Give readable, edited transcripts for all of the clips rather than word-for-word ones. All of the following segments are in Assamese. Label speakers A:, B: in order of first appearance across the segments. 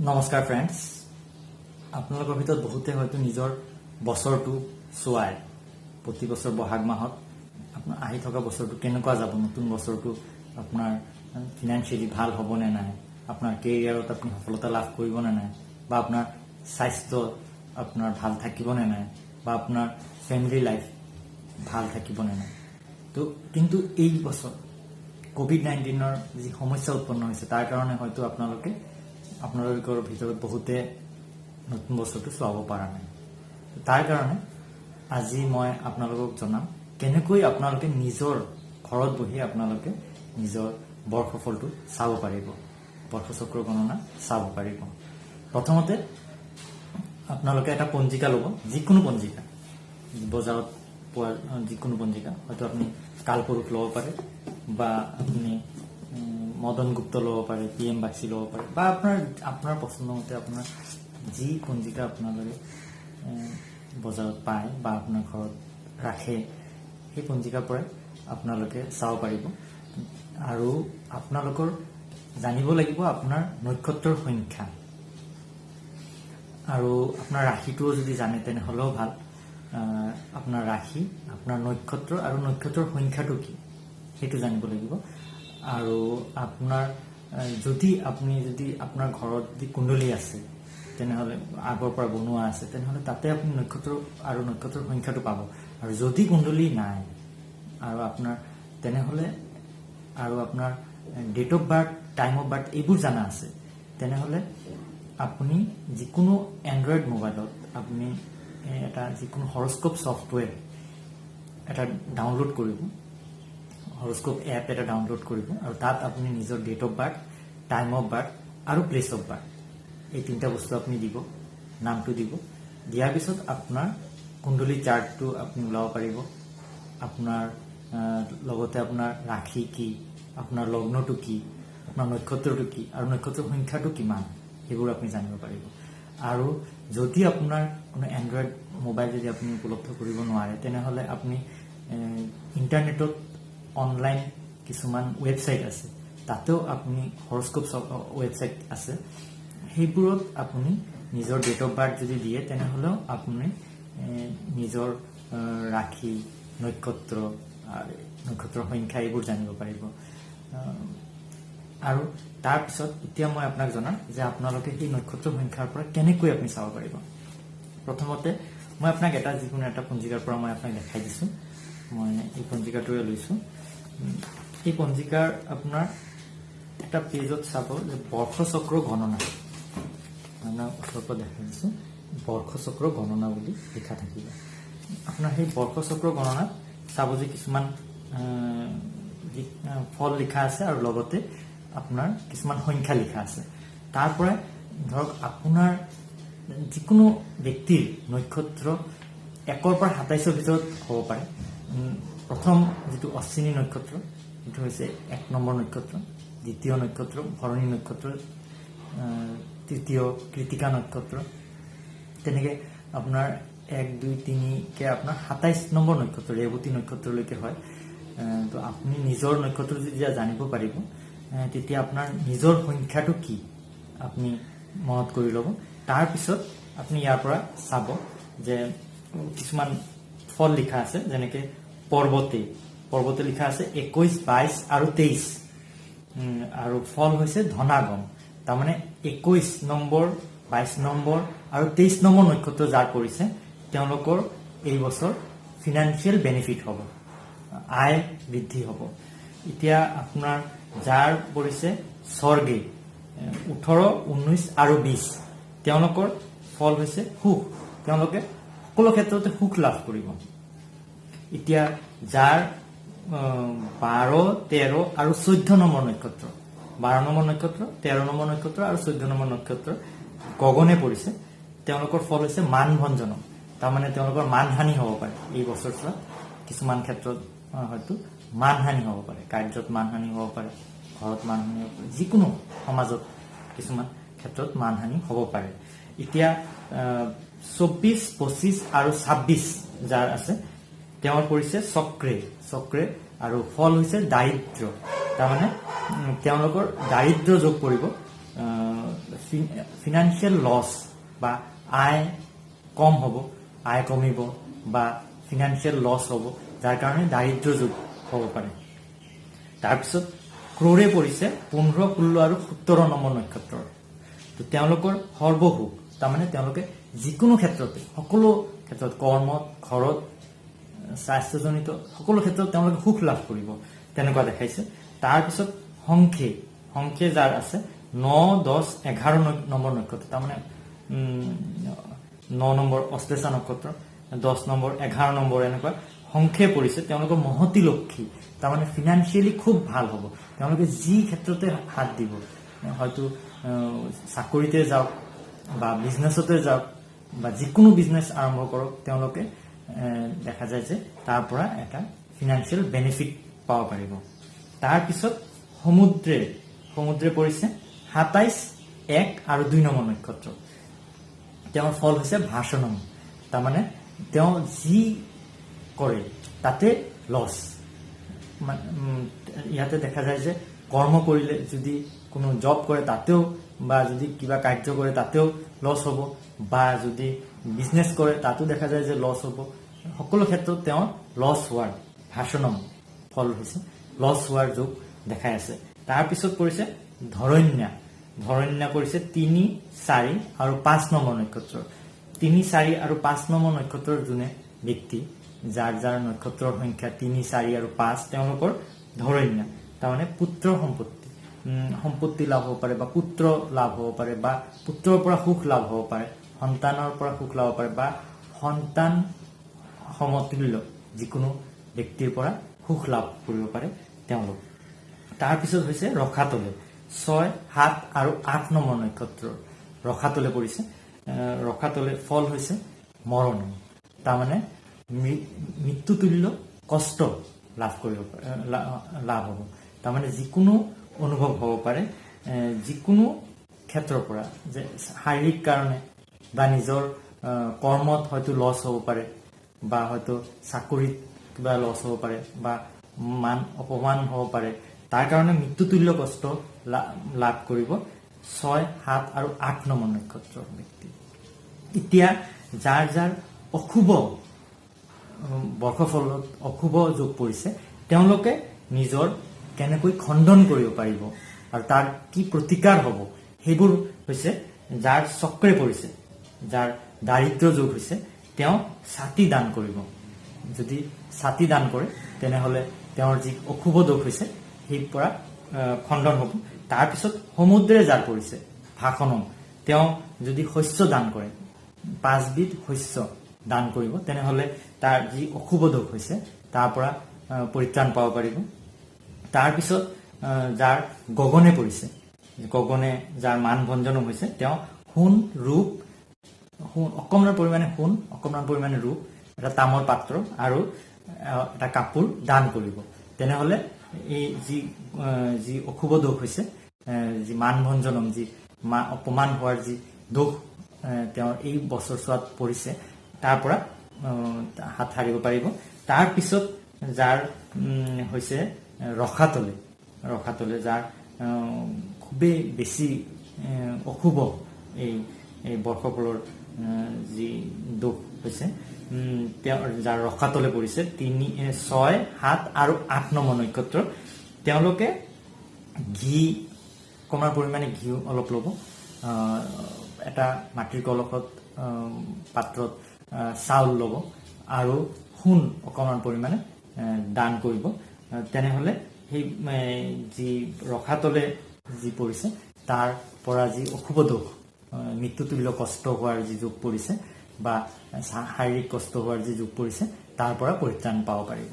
A: নমস্কাৰ ফ্ৰেণ্ডছ, আপোনালোকৰ ভিতৰত বহুতে হয়তো নিজৰ বছৰটো চোৱায়। প্ৰতি বছৰ বহাগ মাহত আপোনাৰ আহি থকা বছৰটো কেনেকুৱা যাব, নতুন বছৰটো আপোনাৰ ফিনান্সিয়েলি ভাল হ'ব নে নাই, আপোনাৰ কেৰিয়াৰত আপুনি সফলতা লাভ কৰিব নে নাই, বা আপোনাৰ স্বাস্থ্য আপোনাৰ ভাল থাকিব নে নাই, বা আপোনাৰ ফেমিলি লাইফ ভাল থাকিব নে নাই। তো কিন্তু এই বছৰ কোভিড-19ৰ যি সমস্যা উৎপন্ন হৈছে তাৰ কাৰণে হয়তো আপোনালোকৰ ভিতৰত বহুতে নতুন বছৰটো চোৱাব পৰা নাই। তাৰ কাৰণে আজি মই আপোনালোকক জনাম কেনেকৈ আপোনালোকে নিজৰ ঘৰত বহি আপোনালোকে নিজৰ বৰ্ষফলটো চাব পাৰিব, বৰ্ষচক্ৰ গণনা চাব পাৰিব। প্ৰথমতে আপোনালোকে এটা পঞ্জিকা ল'ব, যিকোনো পঞ্জিকা, বজাৰত পোৱা যিকোনো পঞ্জিকা। হয়তো আপুনি কালপুৰুষ ল'ব পাৰে, বা আপুনি মদন গুপ্ত ল'ব পাৰে, PM বাক্সী ল'ব পাৰে, বা আপোনাৰ পচন্দ মতে আপোনাৰ যি পঞ্জিকা আপোনালোকে বজাৰত পায় বা আপোনাৰ ঘৰত ৰাখে, সেই পঞ্জিকাৰ পৰাই আপোনালোকে চাব পাৰিব। আৰু আপোনালোকৰ জানিব লাগিব আপোনাৰ নক্ষত্ৰৰ সংখ্যা, আৰু আপোনাৰ ৰাশিটোও যদি জানে তেনেহ'লেও ভাল। আপোনাৰ ৰাশি, আপোনাৰ নক্ষত্ৰ আৰু নক্ষত্ৰৰ সংখ্যাটো কি সেইটো জানিব লাগিব। আৰু আপোনাৰ যদি আপোনাৰ ঘৰত যদি কুণ্ডলী আছে, তেনেহ'লে আগৰ পৰা বনোৱা আছে, তেনেহ'লে তাতে আপুনি নক্ষত্ৰ আৰু নক্ষত্ৰৰ সংখ্যাটো পাব। আৰু যদি কুণ্ডলী নাই আৰু তেনেহ'লে আৰু আপোনাৰ date of birth, time of birth এইবোৰ জানা আছে, তেনেহ'লে আপুনি যিকোনো এণ্ড্ৰইড মোবাইলত আপুনি যিকোনো হৰস্কোপ ছফ্টৱেৰ এটা ডাউনলোড কৰিব, হৰস্কোপ এপ এটা ডাউনলোড কৰিব, আৰু তাত আপুনি নিজৰ date of birth, time of birth আৰু প্লেচ অফ বাৰ্থ এই তিনিটা বস্তু আপুনি দিব, নামটো দিব। দিয়াৰ পিছত আপোনাৰ কুণ্ডলী চাৰ্টটো আপুনি ওলাব পাৰিব, আপোনাৰ লগতে আপোনাৰ ৰাশি কি, আপোনাৰ লগ্নটো কি, আপোনাৰ নক্ষত্ৰটো কি, আৰু নক্ষত্ৰৰ সংখ্যাটো কিমান, সেইবোৰ আপুনি জানিব পাৰিব। আৰু যদি আপোনাৰ কোনো এণ্ড্ৰইড মোবাইল যদি আপুনি উপলব্ধ কৰিব নোৱাৰে, তেনেহ'লে আপুনি ইণ্টাৰনেটত অনলাইন কিছুমান ৱেবছাইট আছে, তাতেও আপুনি হৰস্কোপ ৱেবছাইট আছে, সেইবোৰত আপুনি নিজৰ ডেট অফ বাৰ্থ যদি দিয়ে, তেনেহ'লেও আপুনি নিজৰ ৰাশি, নক্ষত্ৰৰ সংখ্যা এইবোৰ জানিব পাৰিব। আৰু তাৰপিছত এতিয়া মই আপোনাক জনাম যে আপোনালোকে সেই নক্ষত্ৰৰ সংখ্যাৰ পৰা কেনেকৈ আপুনি চাব পাৰিব। প্ৰথমতে মই আপোনাক যিকোনো এটা পঞ্জিকাৰ পৰা মই আপোনাক দেখাই দিছোঁ। মই এই পঞ্জিকাটোৱে লৈছোঁ। এই পঞ্জিকাৰ আপোনাৰ এটা পেজত চাব যে বৰ্ষচক্ৰ গণনা, আপোনাৰ ওচৰৰ পৰা দেখাই দিছোঁ, বৰ্ষচক্ৰ গণনা বুলি লিখা থাকিব। আপোনাৰ সেই বৰ্ষচক্ৰ গণনাত চাব যে কিছুমান ফল লিখা আছে, আৰু লগতে আপোনাৰ কিছুমান সংখ্যা লিখা আছে। তাৰ পৰা ধৰক আপোনাৰ যিকোনো ব্যক্তিৰ নক্ষত্ৰ 1ৰ পৰা 27ৰ ভিতৰত হ'ব পাৰে। প্ৰথম যিটো অশ্বিনী নক্ষত্ৰ, সেইটো হৈছে 1 নম্বৰ নক্ষত্ৰ। দ্বিতীয় নক্ষত্ৰ ভৰণী নক্ষত্ৰ, তৃতীয় কৃতিকা নক্ষত্ৰ, তেনেকৈ আপোনাৰ 1, 2, 3কে আপোনাৰ 27 নম্বৰ নক্ষত্ৰ ৰেৱতী নক্ষত্ৰলৈকে হয়। তো আপুনি নিজৰ নক্ষত্ৰ যেতিয়া জানিব পাৰিব, তেতিয়া আপোনাৰ নিজৰ সংখ্যাটো কি আপুনি মনত কৰি ল'ব। তাৰপিছত আপুনি ইয়াৰ পৰা চাব যে কিছুমান ফল লিখা আছে, যেনেকৈ পৰ্বতে লিখা আছে 21, 22 আৰু 23, আৰু ফল হৈছে ধনাগম। তাৰমানে 21 নম্বৰ, 22 নম্বৰ আৰু 23 নম্বৰ নক্ষত্ৰ যাৰ পৰিছে, তেওঁলোকৰ এই বছৰ ফিনান্সিয়েল বেনিফিট হ'ব, আয় বৃদ্ধি হ'ব। এতিয়া আপোনাৰ যাৰ পৰিছে স্বৰ্গে 18, 19 আৰু 20, তেওঁলোকৰ ফল হৈছে সুখ, তেওঁলোকে সকলো ক্ষেত্ৰতে সুখ লাভ কৰিব। এতিয়া যাৰ 12, 13 আৰু 14 নম্বৰ নক্ষত্ৰ, 12 নম্বৰ নক্ষত্ৰ, 13 নম্বৰ নক্ষত্ৰ আৰু 14 নম্বৰ নক্ষত্ৰ গগনে পৰিছে, তেওঁলোকৰ ফল হৈছে মানভঞ্জনম। তাৰমানে তেওঁলোকৰ মানহানি হ'ব পাৰে এই বছৰছোৱাত। কিছুমান ক্ষেত্ৰত হয়তো মানহানি হ'ব পাৰে, কাৰ্যত মানহানি হ'ব পাৰে, ঘৰত মানহানি হ'ব পাৰে, যিকোনো সমাজত কিছুমান ক্ষেত্ৰত মানহানি হ'ব পাৰে। এতিয়া 24, 25 আৰু 26 যাৰ আছে, তেওঁৰ পৰিছে চক্ৰে, আৰু ফল হৈছে দাৰিদ্ৰ। তাৰমানে তেওঁলোকৰ দাৰিদ্ৰ যোগ পৰিব ফিনান্সিয়েল লছ বা আয় কম হ'ব, আয় কমিব বা ফিনান্সিয়েল লছ হ'ব, যাৰ কাৰণে দাৰিদ্ৰ যোগ হ'ব পাৰে। তাৰপিছত ক্ৰ'ৰে পৰিছে 15, 16 আৰু 17 নম্বৰ নক্ষত্ৰৰ। তো তেওঁলোকৰ সৰ্বসুখ, তাৰমানে তেওঁলোকে যিকোনো ক্ষেত্ৰতে, সকলো ক্ষেত্ৰত, কৰ্মত, ঘৰত, স্বাস্থ্যজনিত সকলো ক্ষেত্ৰত তেওঁলোকে সুখ লাভ কৰিব, তেনেকুৱা দেখাইছে। তাৰপিছত সংখ্যে যাৰ আছে 9, 10, 11 নম্বৰ নক্ষত্ৰ, তাৰমানে 9 নম্বৰ অশ্লেষা নক্ষত্ৰ, 10 নম্বৰ, 11 নম্বৰ এনেকুৱা সংখ্যে পৰিছে, তেওঁলোকৰ মহতী লক্ষী, তাৰমানে ফিনান্সিয়েলি খুব ভাল হ'ব। তেওঁলোকে যি ক্ষেত্ৰতে হাত দিব, হয়তো চাকৰিতে যাওক বা বিজনেছতে যাওক বা যিকোনো বিজনেছ আৰম্ভ কৰক, তেওঁলোকে দেখা যায় যে তাৰ পৰা এটা ফিনান্সিয়েল বেনিফিট পাব পাৰিব। তাৰপিছত সমুদ্ৰে পৰিছে 27, 1 আৰু 2 নম্বৰ নক্ষত্ৰ। তেওঁৰ ফল হৈছে ভাষণম, তাৰমানে তেওঁ যি কৰে তাতে লছ। ইয়াতে দেখা যায় যে কৰ্ম কৰিলে, যদি কোনো জব কৰে তাতেও, বা যদি কিবা কাৰ্য কৰে তাতেও লছ হ'ব, বা যদি বিজনেছ কৰে তাতো দেখা যায় যে লছ হ'ব। সকলো ক্ষেত্ৰত তেওঁৰ লছ হোৱাৰ ভাষণম ফল হৈছে লছ হোৱাৰ যোগ দেখাই আছে। তাৰপিছত পৰিছে ধৰণ্যা পৰিছে 3, 4 আৰু 5 নম্বৰ নক্ষত্ৰৰ। 3, 4 আৰু 5 নম্বৰ নক্ষত্ৰৰ যোনে ব্যক্তি, যাৰ নক্ষত্ৰৰ সংখ্যা 3, 4 আৰু 5, তেওঁলোকৰ ধৰণ্যা, তাৰমানে পুত্ৰ সম্পত্তি লাভ হ'ব পাৰে, বা পুত্ৰ লাভ হ'ব পাৰে, বা পুত্ৰৰ পৰা সুখ লাভ হ'ব পাৰে, সন্তানৰ পৰা সুখ লাভ হ'ব পাৰে, বা সন্তান সমতুল্য যিকোনো ব্যক্তিৰ পৰা সুখ লাভ কৰিব পাৰে তেওঁলোক। তাৰপিছত হৈছে ৰসাতলে, 6, 7 আৰু 8 নম্বৰ নক্ষত্ৰৰ ৰসাতলে পৰিছে। ৰসাতলে ফল হৈছে মৰণম, তাৰমানে মৃত্যুতুল্য কষ্ট লাভ হ'ব। তাৰমানে যিকোনো অনুভৱ হ'ব পাৰে, যিকোনো ক্ষেত্ৰৰ পৰা, যে শাৰীৰিক কাৰণে বা নিজৰ কৰ্মত হয়তো লছ হ'ব পাৰে, বা হয়তো চাকৰিত কিবা লছ হ'ব পাৰে, বা মান অপমান হ'ব পাৰে, তাৰ কাৰণে মৃত্যুতুল্য কষ্ট লাভ কৰিব 6, 7 আৰু 8 নম্বৰ নক্ষত্ৰৰ ব্যক্তি। এতিয়া যাৰ অশুভ বৰ্ষফলত অশুভ যোগ পৰিছে, তেওঁলোকে নিজৰ কেনেকৈ খণ্ডন কৰিব পাৰিব আৰু তাৰ কি প্ৰতিকাৰ হ'ব, সেইবোৰ হৈছে যাৰ চক্ৰে পৰিছে, যাৰ দাৰিদ্ৰ যোগ হৈছে, তেওঁ ছাতি দান কৰিব। যদি ছাতি দান কৰে, তেনেহ'লে তেওঁৰ যি অশুভ দোষ হৈছে সেই পৰা খণ্ডন হ'ব। তাৰপিছত সমুদ্ৰে যাৰ পৰিছে ভাষণম, তেওঁ যদি শস্য দান কৰে, 5 বিধ শস্য দান কৰিব, তেনেহ'লে তাৰ যি অশুভ দোষ হৈছে তাৰ পৰা পৰিত্ৰাণ পাব পাৰিব। তাৰপিছত যাৰ গগনে পৰিছে, গগনে যাৰ মান ভঞ্জনম হৈছে, তেওঁ অকণমান পৰিমাণে ৰূপ, এটা তামৰ পাত্ৰ আৰু এটা কাপোৰ দান কৰিব। তেনেহ'লে এই যি অশুভ দোষ হৈছে, যি মান ভঞ্জনম, যি অপমান হোৱাৰ যি দোষ তেওঁৰ এই বছৰচোৱাত পৰিছে, তাৰ পৰা হাত সাৰিব পাৰিব। তাৰপিছত যাৰ হৈছে ৰসাতলে, যাৰ খুবেই বেছি অশুভ এই বৰ্ষফলৰ যি দোষ হৈছে, যাৰ ৰসাতলে পৰিছে 3, 6, 7 আৰু 8 নম্বৰ নক্ষত্ৰ, তেওঁলোকে অকণমান পৰিমাণে ঘি অলপ ল'ব, এটা মাটিৰ কলহত পাত্ৰত চাউল ল'ব আৰু সোণ অকণমান পৰিমাণে দান কৰিব। তেনেহ'লে সেই যি ৰসাতলে যি পৰিছে, তাৰ পৰা যি অশুভ দোষ, মৃত্যুতুল্য কষ্ট হোৱাৰ যি যোগ পৰিছে বা শাৰীৰিক কষ্ট হোৱাৰ যি যোগ পৰিছে, তাৰ পৰা পৰিত্ৰাণ পাব পাৰিব।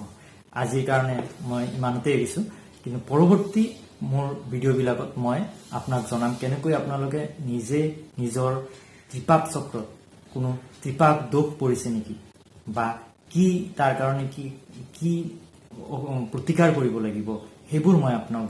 A: আজিৰ কাৰণে মই ইমানতে এৰিছোঁ, কিন্তু পৰৱৰ্তী মোৰ ভিডিঅ'বিলাকত মই আপোনাক জনাম কেনেকৈ আপোনালোকে নিজে নিজৰ ত্ৰিপাক চক্ৰত কোনো ত্ৰিপাক দোষ পৰিছে নেকি, বা কি তাৰ কাৰণে কি প্ৰতিকাৰ কৰিব লাগিব, সেইবোৰ মই আপোনাক